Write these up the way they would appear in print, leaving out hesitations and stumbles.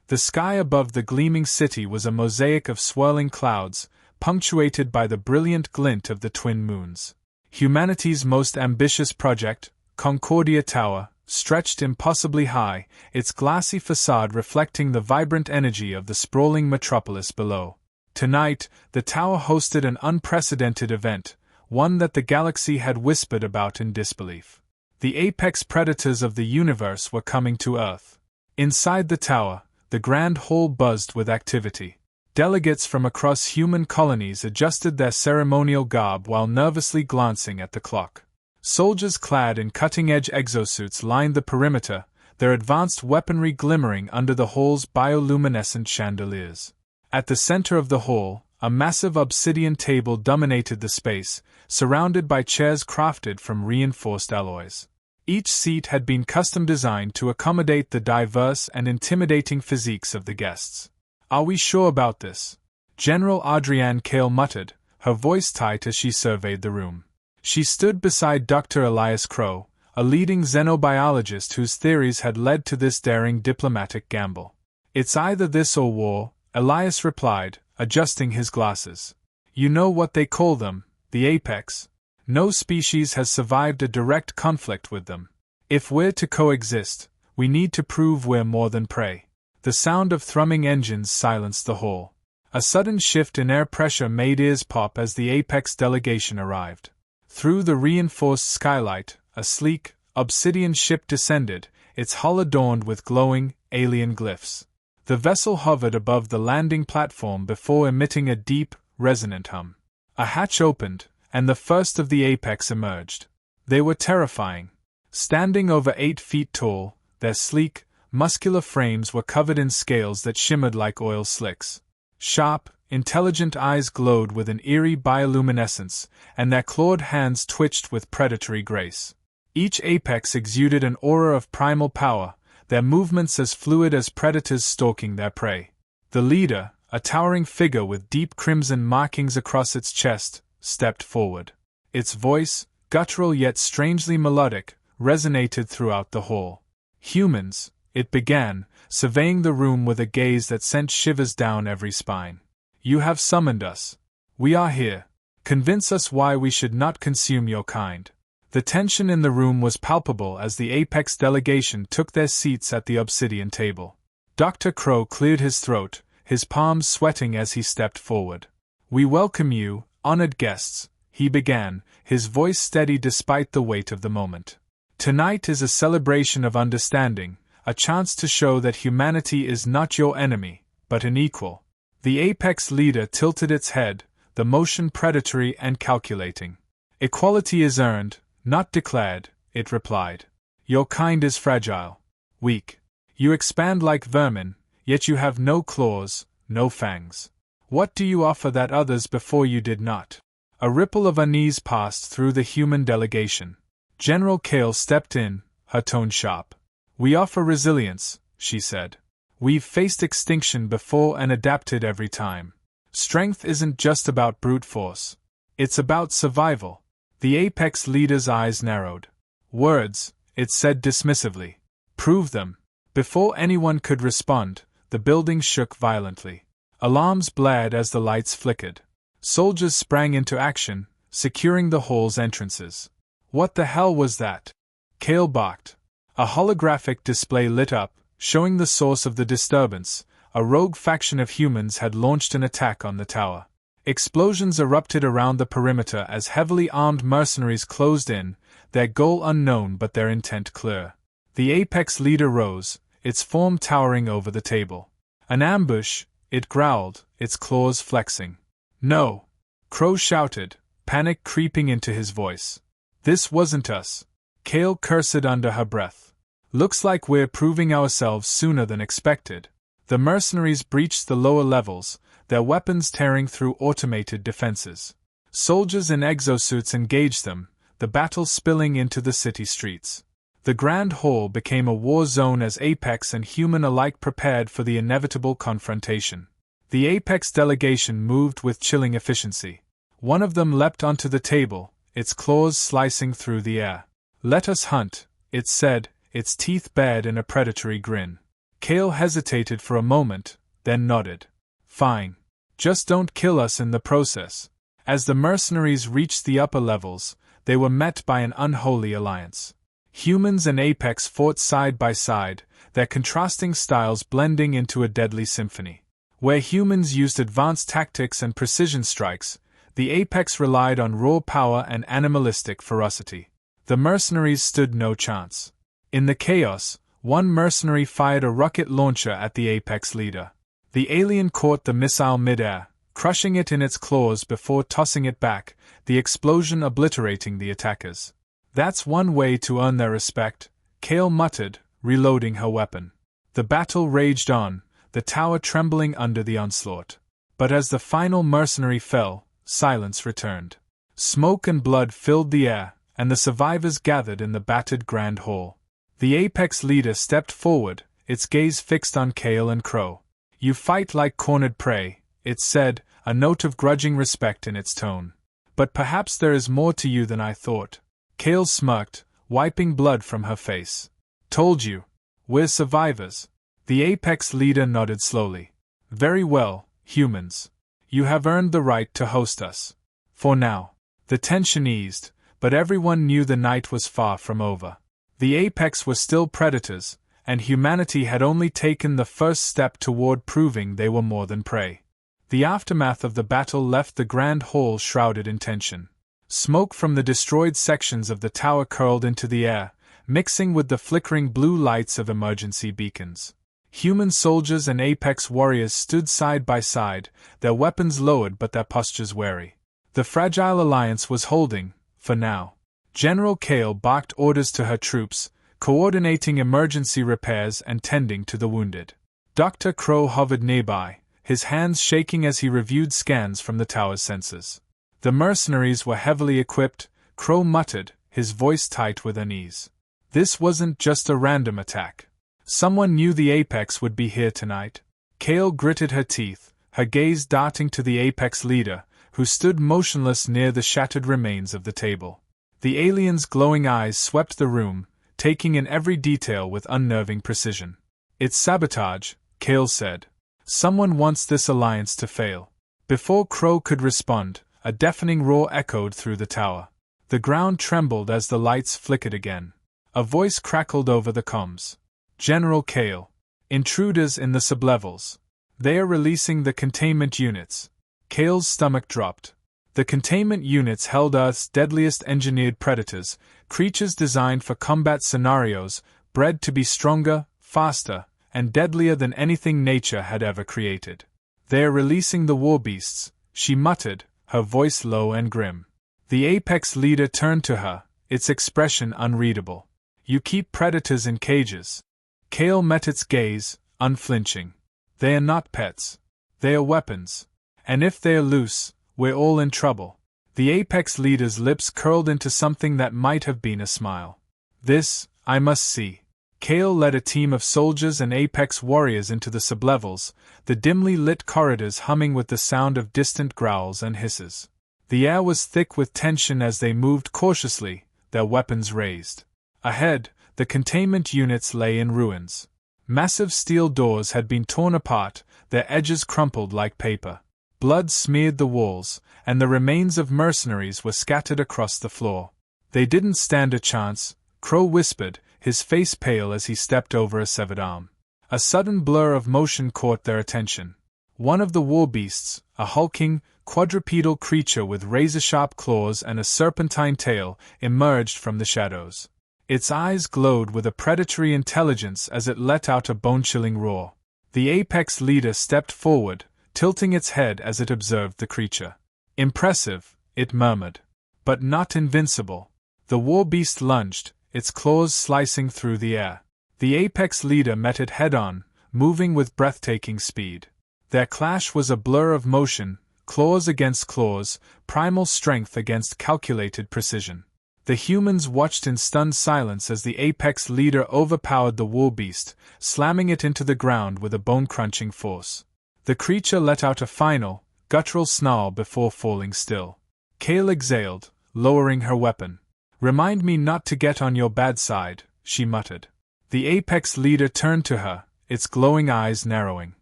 The sky above the gleaming city was a mosaic of swirling clouds, punctuated by the brilliant glint of the twin moons. Humanity's most ambitious project, Concordia Tower, stretched impossibly high, its glassy facade reflecting the vibrant energy of the sprawling metropolis below. Tonight, the tower hosted an unprecedented event, one that the galaxy had whispered about in disbelief. The apex predators of the universe were coming to Earth. Inside the tower, the grand hall buzzed with activity. Delegates from across human colonies adjusted their ceremonial garb while nervously glancing at the clock. Soldiers clad in cutting-edge exosuits lined the perimeter, their advanced weaponry glimmering under the hall's bioluminescent chandeliers. At the center of the hall, a massive obsidian table dominated the space, surrounded by chairs crafted from reinforced alloys. Each seat had been custom-designed to accommodate the diverse and intimidating physiques of the guests. "Are we sure about this?" General Adrienne Kale muttered, her voice tight as she surveyed the room. She stood beside Dr. Elias Crow, a leading xenobiologist whose theories had led to this daring diplomatic gamble. "It's either this or war," Elias replied, adjusting his glasses. "You know what they call them, the apex. No species has survived a direct conflict with them. If we're to coexist, we need to prove we're more than prey." The sound of thrumming engines silenced the hall. A sudden shift in air pressure made ears pop as the apex delegation arrived. Through the reinforced skylight, a sleek, obsidian ship descended, its hull adorned with glowing, alien glyphs. The vessel hovered above the landing platform before emitting a deep, resonant hum. A hatch opened, and the first of the apex emerged. They were terrifying. Standing over 8 feet tall, their sleek, muscular frames were covered in scales that shimmered like oil slicks. Sharp, intelligent eyes glowed with an eerie bioluminescence, and their clawed hands twitched with predatory grace. Each apex exuded an aura of primal power, their movements as fluid as predators stalking their prey. The leader, a towering figure with deep crimson markings across its chest, stepped forward. Its voice, guttural yet strangely melodic, resonated throughout the hall. "Humans," it began, surveying the room with a gaze that sent shivers down every spine. "You have summoned us. We are here. Convince us why we should not consume your kind." The tension in the room was palpable as the apex delegation took their seats at the obsidian table. Dr. Crow cleared his throat, his palms sweating as he stepped forward. "We welcome you, honored guests," he began, his voice steady despite the weight of the moment. "Tonight is a celebration of understanding, a chance to show that humanity is not your enemy, but an equal." The apex leader tilted its head, the motion predatory and calculating. "Equality is earned, not declared," it replied. "Your kind is fragile, weak. You expand like vermin, yet you have no claws, no fangs. What do you offer that others before you did not?" A ripple of unease passed through the human delegation. General Kale stepped in, her tone sharp. "We offer resilience," she said. "We've faced extinction before and adapted every time. Strength isn't just about brute force. It's about survival." The apex leader's eyes narrowed. "Words," it said dismissively. "Prove them." Before anyone could respond, the building shook violently. Alarms blared as the lights flickered. Soldiers sprang into action, securing the hall's entrances. "What the hell was that?" Kale barked. A holographic display lit up, showing the source of the disturbance. A rogue faction of humans had launched an attack on the tower. Explosions erupted around the perimeter as heavily armed mercenaries closed in, their goal unknown but their intent clear. The apex leader rose, its form towering over the table. "An ambush," it growled, its claws flexing. "No!" Crow shouted, panic creeping into his voice. "This wasn't us." Kale cursed under her breath. "Looks like we're proving ourselves sooner than expected." The mercenaries breached the lower levels, their weapons tearing through automated defenses. Soldiers in exosuits engaged them, the battle spilling into the city streets. The Grand Hall became a war zone as Apex and human alike prepared for the inevitable confrontation. The Apex delegation moved with chilling efficiency. One of them leapt onto the table, its claws slicing through the air. "Let us hunt," it said, its teeth bared in a predatory grin. Kale hesitated for a moment, then nodded. Fine. Just don't kill us in the process. As the mercenaries reached the upper levels, they were met by an unholy alliance. Humans and Apex fought side by side, their contrasting styles blending into a deadly symphony. Where humans used advanced tactics and precision strikes, the Apex relied on raw power and animalistic ferocity. The mercenaries stood no chance. In the chaos, one mercenary fired a rocket launcher at the Apex leader. The alien caught the missile mid-air, crushing it in its claws before tossing it back, the explosion obliterating the attackers. That's one way to earn their respect, Kale muttered, reloading her weapon. The battle raged on, the tower trembling under the onslaught. But as the final mercenary fell, silence returned. Smoke and blood filled the air, and the survivors gathered in the battered Grand Hall. The Apex leader stepped forward, its gaze fixed on Kale and Crow. "You fight like cornered prey," it said, a note of grudging respect in its tone. "But perhaps there is more to you than I thought." Kale smirked, wiping blood from her face. "Told you. We're survivors." The Apex leader nodded slowly. "Very well, humans. You have earned the right to host us. For now." The tension eased, but everyone knew the night was far from over. The Apex were still predators, and humanity had only taken the first step toward proving they were more than prey. The aftermath of the battle left the Grand Hall shrouded in tension. Smoke from the destroyed sections of the tower curled into the air, mixing with the flickering blue lights of emergency beacons. Human soldiers and Apex warriors stood side by side, their weapons lowered but their postures wary. The fragile alliance was holding, for now. General Kale barked orders to her troops, coordinating emergency repairs and tending to the wounded. Dr. Crow hovered nearby, his hands shaking as he reviewed scans from the tower's sensors. The mercenaries were heavily equipped, Crow muttered, his voice tight with unease. This wasn't just a random attack. Someone knew the Apex would be here tonight. Kale gritted her teeth, her gaze darting to the Apex leader, who stood motionless near the shattered remains of the table. The alien's glowing eyes swept the room, taking in every detail with unnerving precision. "It's sabotage," Kale said. "Someone wants this alliance to fail." Before Crow could respond, a deafening roar echoed through the tower. The ground trembled as the lights flickered again. A voice crackled over the comms. "General Kale. Intruders in the sublevels. They are releasing the containment units." Kale's stomach dropped. The containment units held Earth's deadliest engineered predators, creatures designed for combat scenarios, bred to be stronger, faster, and deadlier than anything nature had ever created. "They are releasing the war beasts," she muttered, her voice low and grim. The Apex leader turned to her, its expression unreadable. "You keep predators in cages." Kale met its gaze, unflinching. "They are not pets. They are weapons. And if they are loose, we're all in trouble." The Apex leader's lips curled into something that might have been a smile. "This, I must see." Kale led a team of soldiers and Apex warriors into the sublevels, the dimly lit corridors humming with the sound of distant growls and hisses. The air was thick with tension as they moved cautiously, their weapons raised. Ahead, the containment units lay in ruins. Massive steel doors had been torn apart, their edges crumpled like paper. Blood smeared the walls, and the remains of mercenaries were scattered across the floor. "They didn't stand a chance," Crow whispered, his face pale as he stepped over a severed arm. A sudden blur of motion caught their attention. One of the war beasts, a hulking, quadrupedal creature with razor-sharp claws and a serpentine tail, emerged from the shadows. Its eyes glowed with a predatory intelligence as it let out a bone-chilling roar. The Apex leader stepped forward, tilting its head as it observed the creature. "Impressive," it murmured. "But not invincible." The war beast lunged, its claws slicing through the air. The Apex leader met it head-on, moving with breathtaking speed. Their clash was a blur of motion, claws against claws, primal strength against calculated precision. The humans watched in stunned silence as the Apex leader overpowered the war beast, slamming it into the ground with a bone-crunching force. The creature let out a final, guttural snarl before falling still. Kale exhaled, lowering her weapon. "Remind me not to get on your bad side," she muttered. The Apex leader turned to her, its glowing eyes narrowing.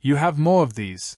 You have more of these.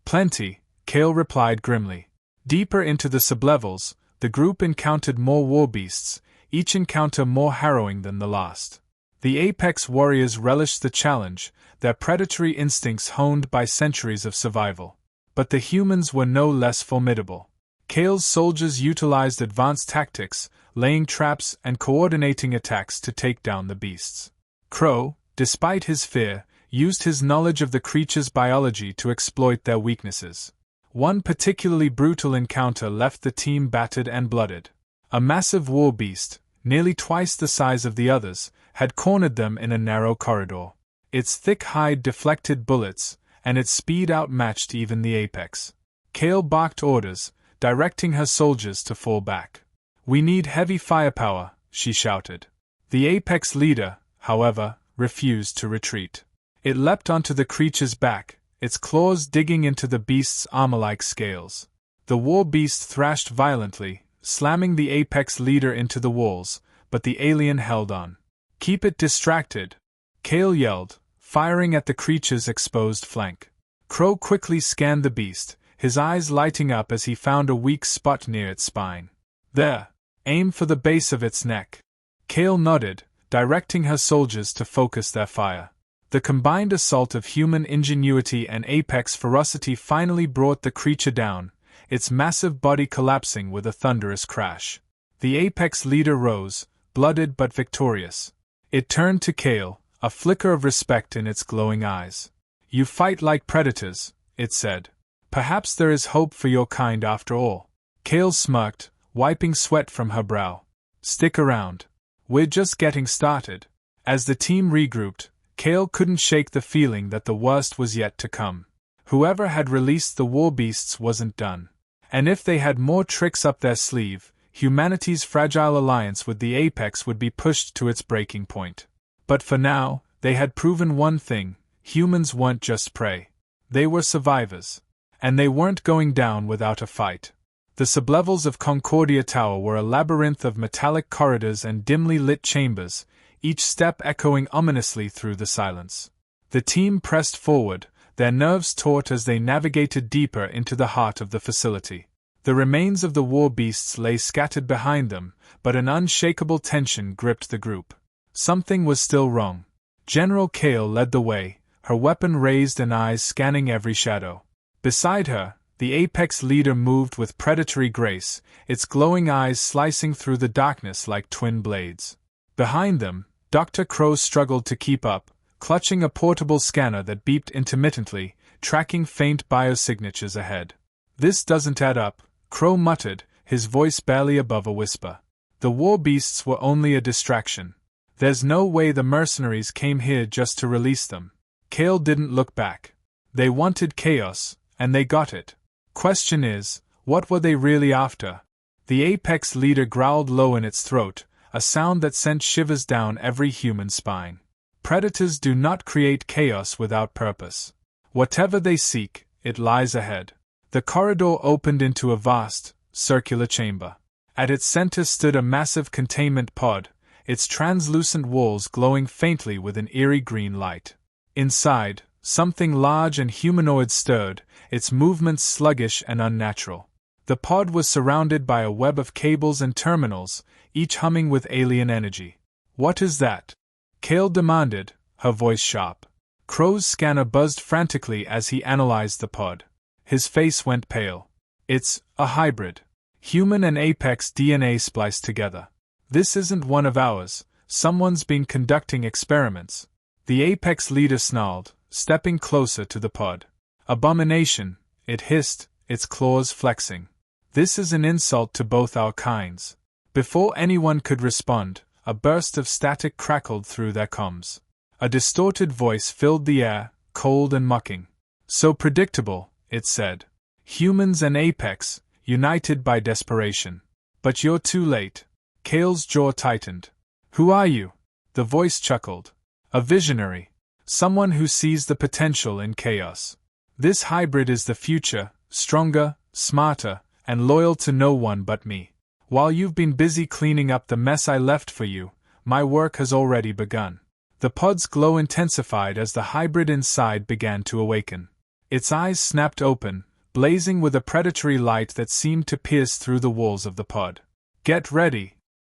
Plenty, Kale replied grimly. Deeper into the sublevels, the group encountered more warbeasts, each encounter more harrowing than the last. The apex warriors relished the challenge, their predatory instincts honed by centuries of survival. But the humans were no less formidable. Kale's soldiers utilized advanced tactics, laying traps and coordinating attacks to take down the beasts. Crow, despite his fear, used his knowledge of the creature's biology to exploit their weaknesses. One particularly brutal encounter left the team battered and blooded. A massive warbeast, nearly twice the size of the others, had cornered them in a narrow corridor. Its thick hide deflected bullets, and its speed outmatched even the apex. Kale barked orders, directing her soldiers to fall back. "We need heavy firepower," she shouted. The apex leader, however, refused to retreat. It leapt onto the creature's back, its claws digging into the beast's armor-like scales. The war beast thrashed violently, slamming the apex leader into the walls, but the alien held on. "Keep it distracted," Kale yelled, firing at the creature's exposed flank. Crow quickly scanned the beast, his eyes lighting up as he found a weak spot near its spine. "There! Aim for the base of its neck." Kale nodded, directing her soldiers to focus their fire. The combined assault of human ingenuity and apex ferocity finally brought the creature down, its massive body collapsing with a thunderous crash. The apex leader rose, blooded but victorious. It turned to Kale, a flicker of respect in its glowing eyes. "You fight like predators," it said. "Perhaps there is hope for your kind after all." Kale smirked, wiping sweat from her brow. "Stick around. We're just getting started." As the team regrouped, Kale couldn't shake the feeling that the worst was yet to come. Whoever had released the warbeasts wasn't done. And if they had more tricks up their sleeve, humanity's fragile alliance with the apex would be pushed to its breaking point. But for now, they had proven one thing: humans weren't just prey. They were survivors. And they weren't going down without a fight. The sublevels of Concordia Tower were a labyrinth of metallic corridors and dimly lit chambers, each step echoing ominously through the silence. The team pressed forward, their nerves taut as they navigated deeper into the heart of the facility. The remains of the war beasts lay scattered behind them, but an unshakable tension gripped the group. Something was still wrong. General Kale led the way, her weapon raised and eyes scanning every shadow. Beside her, the apex leader moved with predatory grace, its glowing eyes slicing through the darkness like twin blades. Behind them, Dr. Crow struggled to keep up, clutching a portable scanner that beeped intermittently, tracking faint biosignatures ahead. "This doesn't add up," Crow muttered, his voice barely above a whisper. "The war beasts were only a distraction. There's no way the mercenaries came here just to release them." Kale didn't look back. They wanted chaos, and they got it. Question is, what were they really after? The apex leader growled low in its throat, a sound that sent shivers down every human spine. Predators do not create chaos without purpose. Whatever they seek, it lies ahead. The corridor opened into a vast, circular chamber. At its center stood a massive containment pod, its translucent walls glowing faintly with an eerie green light. Inside, something large and humanoid stirred, its movements sluggish and unnatural. The pod was surrounded by a web of cables and terminals, each humming with alien energy. "What is that?" Kale demanded, her voice sharp. Crow's scanner buzzed frantically as he analyzed the pod. His face went pale. "It's a hybrid. Human and apex DNA spliced together. This isn't one of ours. Someone's been conducting experiments." The apex leader snarled, stepping closer to the pod. "Abomination," it hissed, its claws flexing. "This is an insult to both our kinds." Before anyone could respond, a burst of static crackled through their comms. A distorted voice filled the air, cold and mocking. "So predictable," it said. "Humans and apex, united by desperation. But you're too late." Kale's jaw tightened. "Who are you?" The voice chuckled. "A visionary. Someone who sees the potential in chaos. This hybrid is the future, stronger, smarter, and loyal to no one but me. While you've been busy cleaning up the mess I left for you, my work has already begun." The pod's glow intensified as the hybrid inside began to awaken. Its eyes snapped open, blazing with a predatory light that seemed to pierce through the walls of the pod. "Get ready!"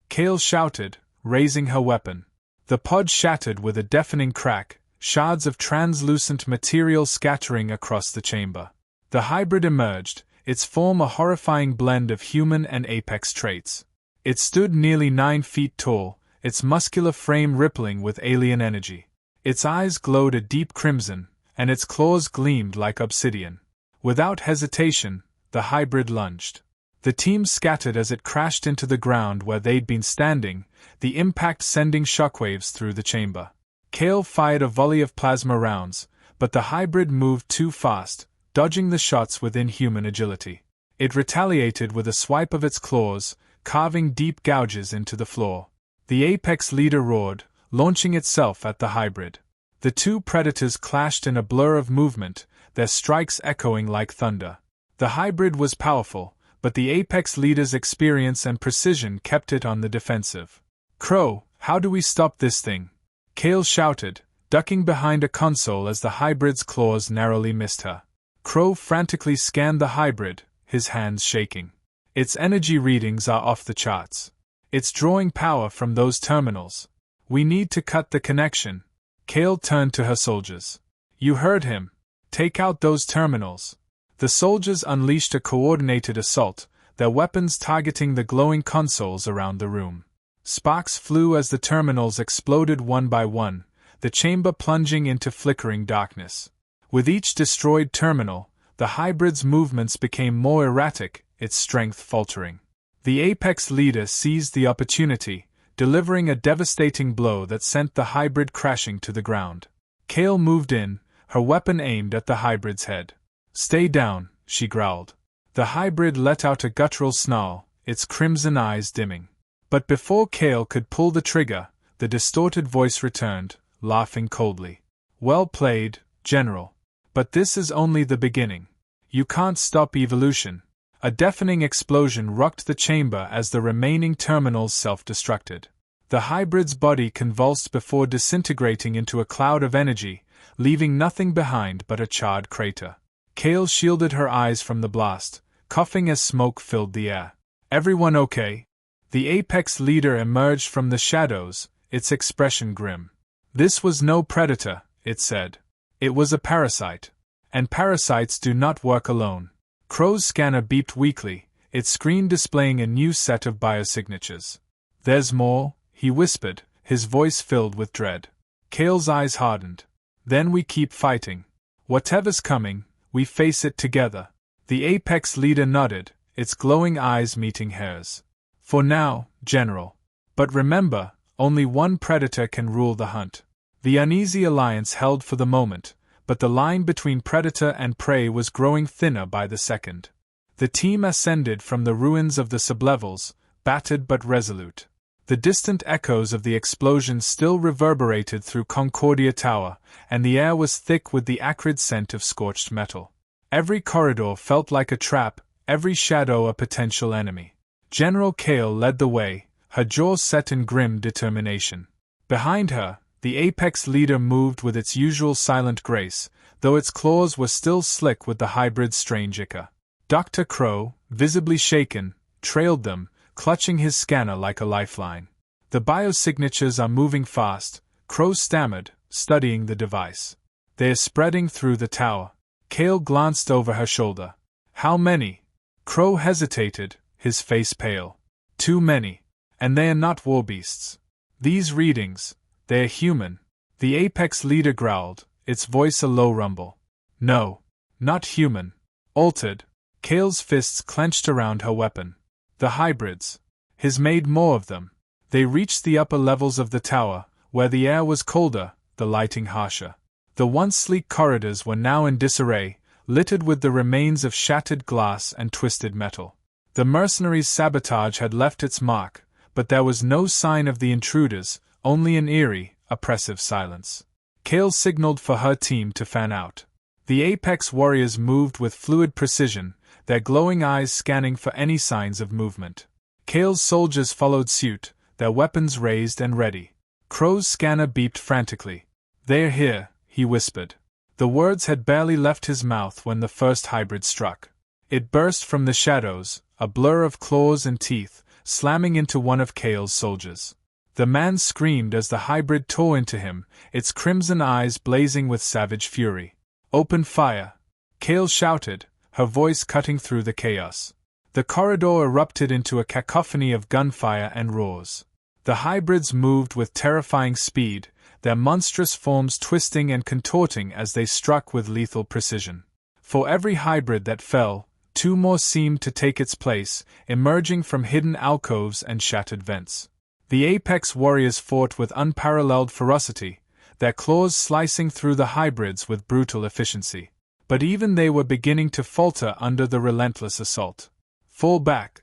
Kale shouted, raising her weapon. The pod shattered with a deafening crack, shards of translucent material scattering across the chamber. The hybrid emerged, its form a horrifying blend of human and apex traits. It stood nearly 9 feet tall, its muscular frame rippling with alien energy. Its eyes glowed a deep crimson, and its claws gleamed like obsidian. Without hesitation, the hybrid lunged. The team scattered as it crashed into the ground where they'd been standing, the impact sending shockwaves through the chamber. Kale fired a volley of plasma rounds, but the hybrid moved too fast, dodging the shots with inhuman agility. It retaliated with a swipe of its claws, carving deep gouges into the floor. The apex leader roared, launching itself at the hybrid. The two predators clashed in a blur of movement, their strikes echoing like thunder. The hybrid was powerful, but the apex leader's experience and precision kept it on the defensive. "Crow, how do we stop this thing?" Kale shouted, ducking behind a console as the hybrid's claws narrowly missed her. Crow frantically scanned the hybrid, his hands shaking. "Its energy readings are off the charts. It's drawing power from those terminals. We need to cut the connection." Kale turned to her soldiers. "You heard him. Take out those terminals." The soldiers unleashed a coordinated assault, their weapons targeting the glowing consoles around the room. Sparks flew as the terminals exploded one by one, the chamber plunging into flickering darkness. With each destroyed terminal, the hybrid's movements became more erratic, its strength faltering. The apex leader seized the opportunity, delivering a devastating blow that sent the hybrid crashing to the ground. Kale moved in, her weapon aimed at the hybrid's head. "Stay down," she growled. The hybrid let out a guttural snarl, its crimson eyes dimming. But before Kale could pull the trigger, the distorted voice returned, laughing coldly. "Well played, General. But this is only the beginning. You can't stop evolution." A deafening explosion rocked the chamber as the remaining terminals self-destructed. The hybrid's body convulsed before disintegrating into a cloud of energy, leaving nothing behind but a charred crater. Kale shielded her eyes from the blast, coughing as smoke filled the air. "Everyone okay?" The apex leader emerged from the shadows, its expression grim. "This was no predator," it said. "It was a parasite. And parasites do not work alone." Crow's scanner beeped weakly, its screen displaying a new set of biosignatures. "There's more," he whispered, his voice filled with dread. Kale's eyes hardened. "Then we keep fighting. Whatever's coming, we face it together." The apex leader nodded, its glowing eyes meeting hers. "For now, General. But remember, only one predator can rule the hunt." The uneasy alliance held for the moment, but the line between predator and prey was growing thinner by the second. The team ascended from the ruins of the sublevels, battered but resolute. The distant echoes of the explosion still reverberated through Concordia Tower, and the air was thick with the acrid scent of scorched metal. Every corridor felt like a trap, every shadow a potential enemy. General Kale led the way, her jaws set in grim determination. Behind her, the apex leader moved with its usual silent grace, though its claws were still slick with the hybrid's strange ichor. Dr. Crow, visibly shaken, trailed them, clutching his scanner like a lifeline. "The biosignatures are moving fast," Crow stammered, studying the device. "They're spreading through the tower." Kale glanced over her shoulder. "How many?" Crow hesitated, his face pale. "Too many. And they are not warbeasts. These readings, they're human." The apex leader growled, its voice a low rumble. "No. Not human. Altered." Kale's fists clenched around her weapon. "The hybrids. His made more of them." They reached the upper levels of the tower, where the air was colder, the lighting harsher. The once sleek corridors were now in disarray, littered with the remains of shattered glass and twisted metal. The mercenaries' sabotage had left its mark, but there was no sign of the intruders, only an eerie, oppressive silence. Kale signaled for her team to fan out. The apex warriors moved with fluid precision, their glowing eyes scanning for any signs of movement. Kale's soldiers followed suit, their weapons raised and ready. Crow's scanner beeped frantically. "They're here," he whispered. The words had barely left his mouth when the first hybrid struck. It burst from the shadows, a blur of claws and teeth, slamming into one of Kale's soldiers. The man screamed as the hybrid tore into him, its crimson eyes blazing with savage fury. "Open fire!" Kale shouted, her voice cutting through the chaos. The corridor erupted into a cacophony of gunfire and roars. The hybrids moved with terrifying speed, their monstrous forms twisting and contorting as they struck with lethal precision. For every hybrid that fell, two more seemed to take its place, emerging from hidden alcoves and shattered vents. The apex warriors fought with unparalleled ferocity, their claws slicing through the hybrids with brutal efficiency. But even they were beginning to falter under the relentless assault. "Fall back,"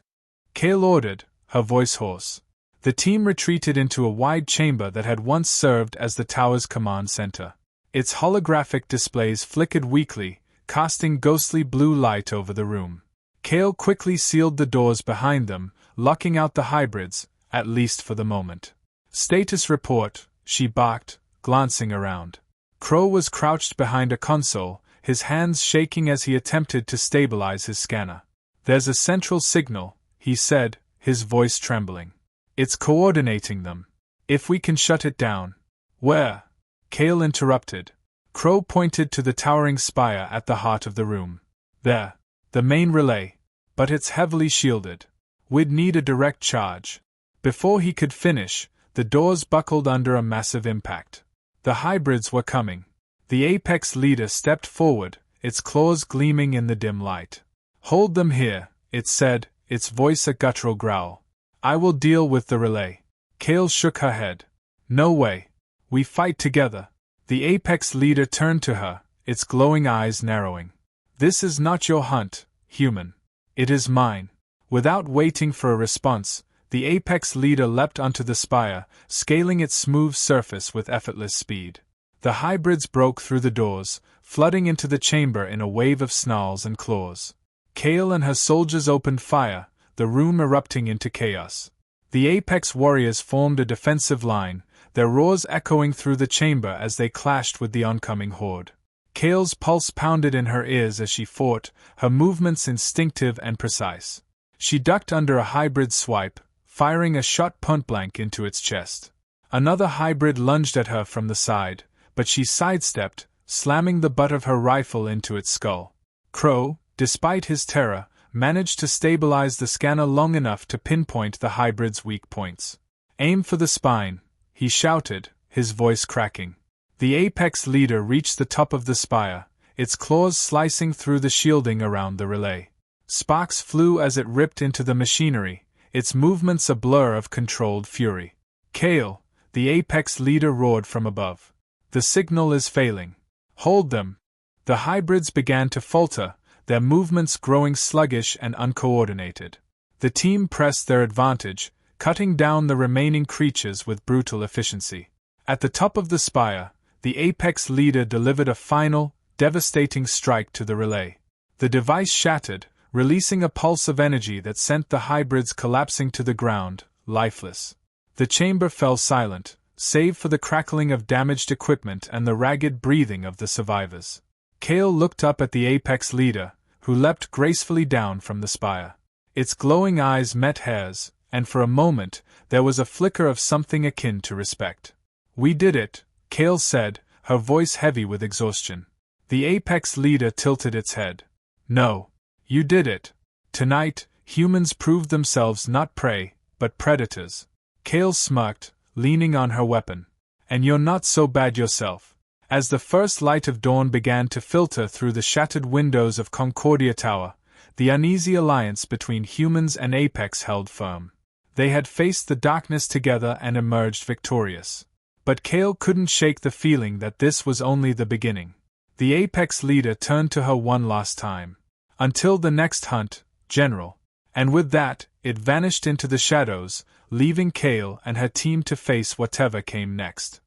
Kale ordered, her voice hoarse. The team retreated into a wide chamber that had once served as the tower's command center. Its holographic displays flickered weakly, casting ghostly blue light over the room. Kale quickly sealed the doors behind them, locking out the hybrids, at least for the moment. "Status report," she barked, glancing around. Crow was crouched behind a console, his hands shaking as he attempted to stabilize his scanner. "There's a central signal," he said, his voice trembling. "It's coordinating them. If we can shut it down." "Where?" Kale interrupted. Crow pointed to the towering spire at the heart of the room. "There. The main relay. But it's heavily shielded. We'd need a direct charge." Before he could finish, the doors buckled under a massive impact. The hybrids were coming. The apex leader stepped forward, its claws gleaming in the dim light. "Hold them here," it said, its voice a guttural growl. "I will deal with the relay." Kale shook her head. "No way. We fight together." The apex leader turned to her, its glowing eyes narrowing. "This is not your hunt, human. It is mine." Without waiting for a response, the apex leader leapt onto the spire, scaling its smooth surface with effortless speed. The hybrids broke through the doors, flooding into the chamber in a wave of snarls and claws. Kale and her soldiers opened fire, the room erupting into chaos. The apex warriors formed a defensive line, their roars echoing through the chamber as they clashed with the oncoming horde. Kale's pulse pounded in her ears as she fought, her movements instinctive and precise. She ducked under a hybrid swipe, firing a shot point-blank into its chest. Another hybrid lunged at her from the side, but she sidestepped, slamming the butt of her rifle into its skull. Crow, despite his terror, managed to stabilize the scanner long enough to pinpoint the hybrid's weak points. "Aim for the spine," he shouted, his voice cracking. The apex leader reached the top of the spire, its claws slicing through the shielding around the relay. Sparks flew as it ripped into the machinery, its movements a blur of controlled fury. "Kale," the apex leader roared from above. "The signal is failing. Hold them." The hybrids began to falter, their movements growing sluggish and uncoordinated. The team pressed their advantage, cutting down the remaining creatures with brutal efficiency. At the top of the spire, the apex leader delivered a final, devastating strike to the relay. The device shattered, releasing a pulse of energy that sent the hybrids collapsing to the ground, lifeless. The chamber fell silent, save for the crackling of damaged equipment and the ragged breathing of the survivors. Kale looked up at the apex leader, who leapt gracefully down from the spire. Its glowing eyes met hers, and for a moment, there was a flicker of something akin to respect. "We did it," Kale said, her voice heavy with exhaustion. The apex leader tilted its head. "No. You did it. Tonight, humans proved themselves not prey, but predators." Kale smirked, leaning on her weapon. "And you're not so bad yourself." As the first light of dawn began to filter through the shattered windows of Concordia Tower, the uneasy alliance between humans and Apex held firm. They had faced the darkness together and emerged victorious. But Kale couldn't shake the feeling that this was only the beginning. The Apex leader turned to her one last time. "Until the next hunt, General." And with that, it vanished into the shadows, leaving Kale and her team to face whatever came next.